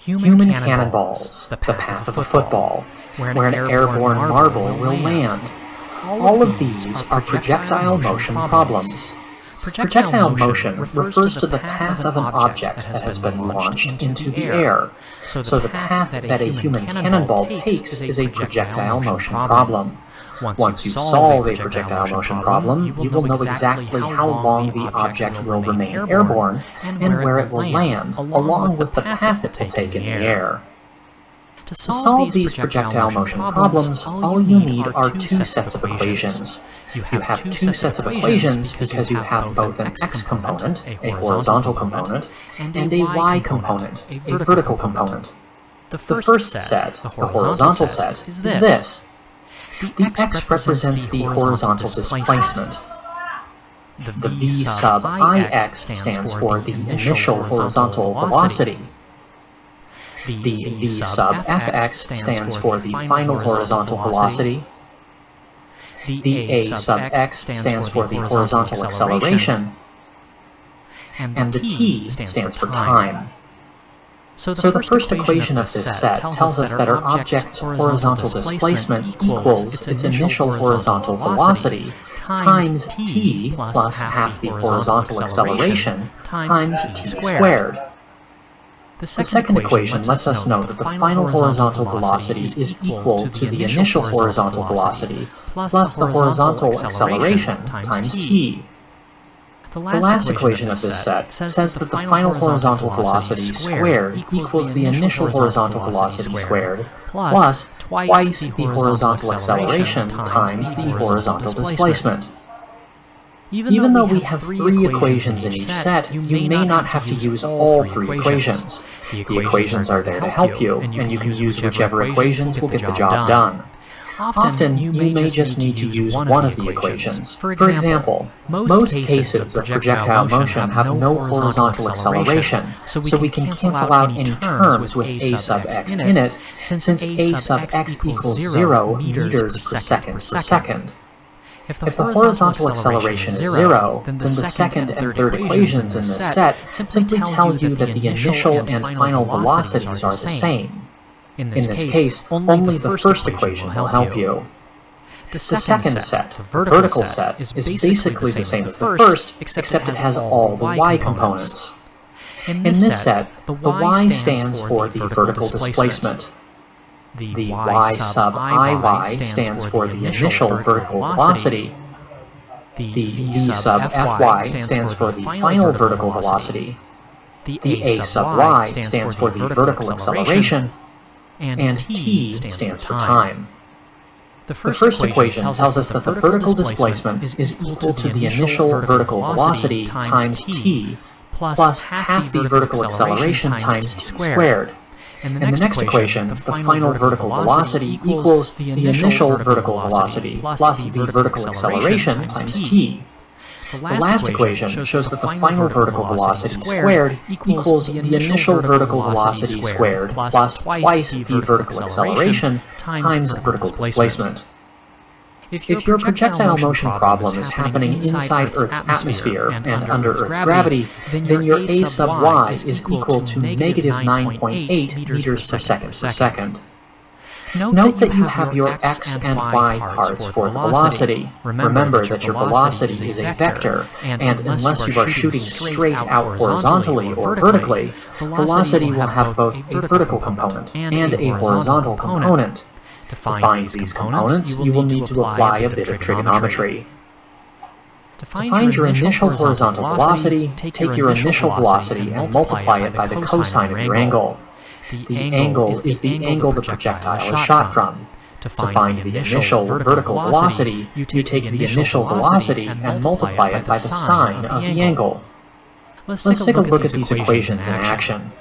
Human cannonballs, the path of a football, where an airborne marble will land. All of these are projectile motion problems. Projectile motion refers to the path of an object that has been launched into the air. So the path that a human cannonball takes is a projectile motion problem. Once you solve a projectile motion problem, you will know exactly how long the object will remain airborne and where it will land, along with the path it will take in the air. To solve these projectile motion problems, all you need are two sets of equations. You have two sets of equations because you have both an x component, a horizontal component, and a y component, a vertical component. The first set, the horizontal set, is this. The x represents the horizontal displacement. The v sub ix stands for the initial horizontal velocity. The v sub fx stands for the final horizontal velocity. The a sub x stands for the horizontal acceleration. And the t stands for time. So the first equation of this set tells us that our object's horizontal displacement equals its initial horizontal velocity times t plus half the horizontal acceleration times t squared. The second equation lets us know that the final horizontal velocity is equal to the initial horizontal velocity plus the horizontal acceleration times t. The last equation of this set says that the final horizontal velocity squared equals the initial horizontal velocity squared plus twice the horizontal acceleration times the horizontal displacement. Even though we have three equations in each set, you may not have to use all three equations. The equations are there to help you, and you can use whichever equations will get the job done. Often, you may just need to use one of the equations. For example, most cases of projectile motion have no horizontal acceleration, so we can cancel out any terms with a sub x in it, since a sub x equals 0 meters per second. If the horizontal acceleration is 0, then the second and third equations in this set simply tell you that the initial and final velocities are the same. In this case, only the first equation will help you. The second set, the vertical set, is basically the same as the first, except it has all the y components. In this set, the y stands for the vertical displacement. The y sub iy stands for the initial vertical velocity. The v sub fy stands for the final vertical velocity. The a sub y stands for the vertical acceleration. And t stands for time. The first equation tells us that the vertical displacement is equal to the initial vertical velocity times t plus half the vertical acceleration times t squared. In the next equation, the final vertical velocity equals the initial vertical velocity plus the vertical acceleration times t. The last equation shows that the final vertical velocity squared equals the initial vertical velocity squared plus twice the vertical acceleration times vertical displacement. If your projectile motion problem is happening inside Earth's atmosphere and under Earth's gravity, then your a sub y is equal to negative 9.8 meters per second. Note that you have your x and y parts for the velocity. Remember that your velocity is a vector, and unless you are shooting straight out horizontally or vertically, velocity will have both a vertical component and a horizontal component. To find these components, you will need to apply a bit of trigonometry. To find your initial horizontal velocity, take your initial velocity and multiply it by the cosine of your angle. The angle is the angle the projectile is shot from. To find the initial vertical velocity, you take the initial velocity and multiply it by the sine of the angle. Let's take a look at these equations in action.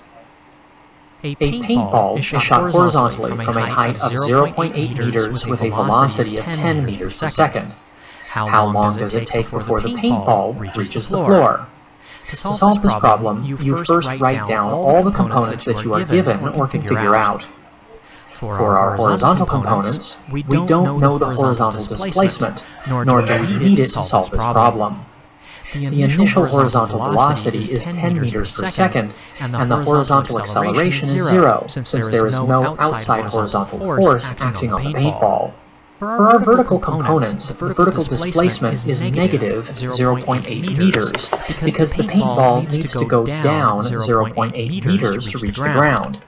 A paintball is shot horizontally from a height of 0.8 meters with a velocity of 10 meters per second. How long does it take before the paintball reaches the floor? To solve this problem, you first write down all the components that you are given or can figure out. For our horizontal components, we don't know the horizontal displacement, nor do we need it to solve this problem. The initial horizontal velocity is 10 meters per second, and the horizontal acceleration is 0, since there is no outside horizontal force acting on the paintball. For our vertical components, the vertical displacement is negative 0.8 meters, because the paintball needs to go down 0.8 meters to reach the ground.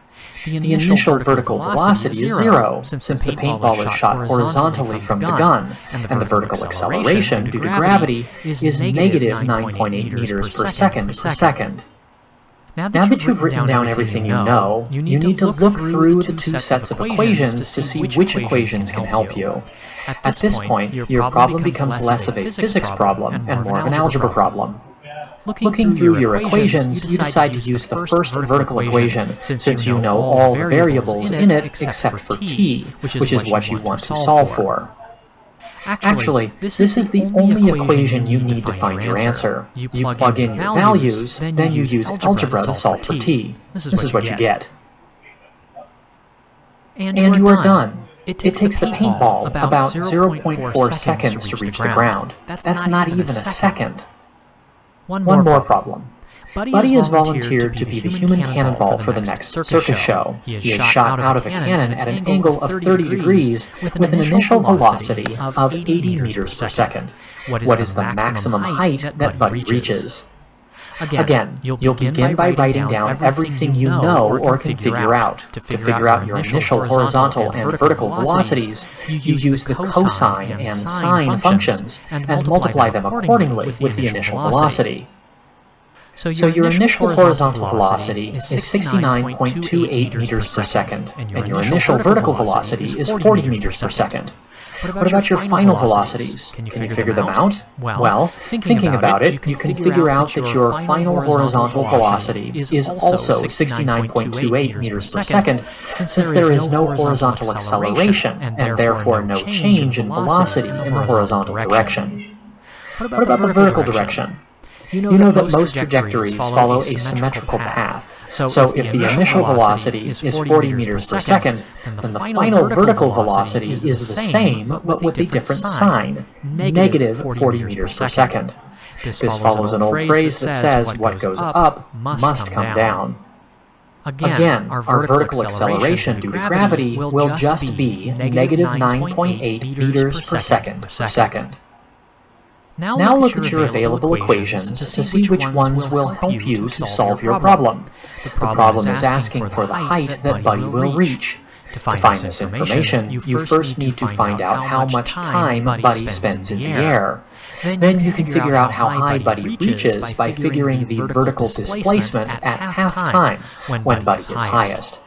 The initial vertical velocity is 0, since the paintball is shot horizontally from the gun, and the vertical acceleration due to gravity is negative 9.8 meters per second. Now that you've written down everything you know, you need to look through the two sets of equations to see which equations can help you. At this point, your problem becomes less of a physics problem and more of an algebra problem. Looking through your equations, you decide to use the first vertical equation, since you know all the variables in it except for t, which is what you want to solve for. Actually, this is the only equation you need to find your answer. You plug in your values, then you use algebra to solve for t. This is what you get. And you are done. It takes the paintball about 0.4 seconds to reach the ground. That's not even a second. One more problem. Buddy is volunteered to be the human cannonball for the next circus show. He is shot out of a cannon at an angle of 30 degrees with an initial velocity of 80 meters per second. What is the maximum height that Buddy reaches? Again, you'll begin by writing down everything you know or can figure out. To figure out your initial horizontal and vertical velocities, you use the cosine and sine functions and multiply them accordingly with the initial velocity. So your initial horizontal velocity is 69.28 meters per second, and your initial vertical velocity is 40 meters per second. What about your final velocities? Can you figure them out? Well, thinking about it, you can figure out that your final horizontal velocity is also 69.28 meters per second, since there is no horizontal acceleration, and therefore no change in velocity in the horizontal direction. What about the vertical direction? You know that most trajectories follow a symmetrical path. So if the initial velocity is 40 meters per second, then the final vertical velocity is the same, but with a different sign, negative 40 meters per second. This follows an old phrase that says what goes up must come down. Again, our vertical acceleration due to gravity will just be negative 9.8 meters per second. Now look at your available equations to see which ones will help you to solve your problem. The problem is asking for the height that Buddy will reach. To find this information, you first need to find out how much time Buddy spends in the air. Then you can figure out how high Buddy reaches by figuring the vertical displacement at half time when Buddy is highest.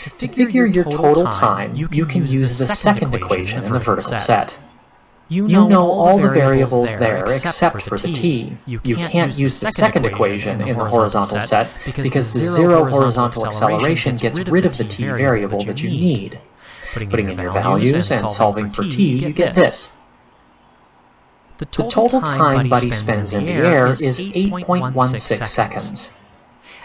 To figure your total time, you can use the second equation in the vertical set. You know all the variables there except for the t. You can't use the second equation in the horizontal set because the zero horizontal acceleration gets rid of the t variable that you need. Putting in your values and solving for t, you get this. The total time Buddy spends in the air is 8.16 seconds.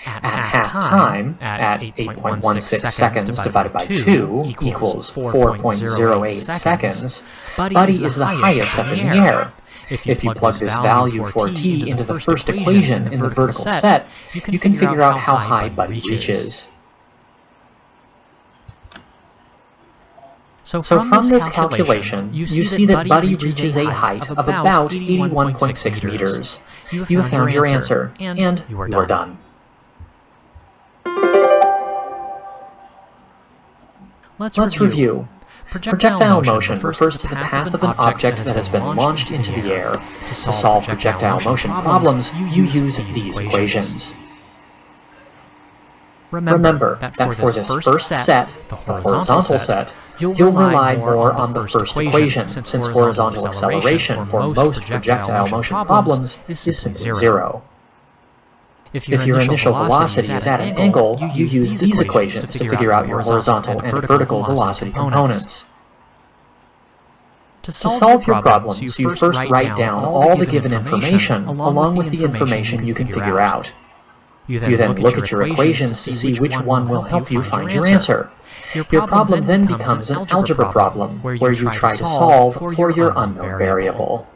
At half time, at 8.16 seconds divided by 2 equals 4.08 seconds, Buddy is the highest up in the air. If you plug this value for t into the first equation in the vertical set, you can figure out how high Buddy reaches. So from this calculation, you see that Buddy reaches a height of about 81.6 meters. You have found your answer, and you are done. Let's review. Projectile motion refers to the path of an object that has been launched into the air. To solve projectile motion problems, you use these equations. Remember that for this first set, the horizontal set, you'll rely more on the first equation, since horizontal acceleration for most projectile motion problems is simply 0. If your initial velocity is at an angle, you use these equations to figure out your horizontal and vertical velocity components. To solve your problems, you first write down all the given information along with the information you can figure out. You then look at your equations to see which one will help you find your answer. Your problem then becomes an algebra problem, where you try to solve for your unknown variable.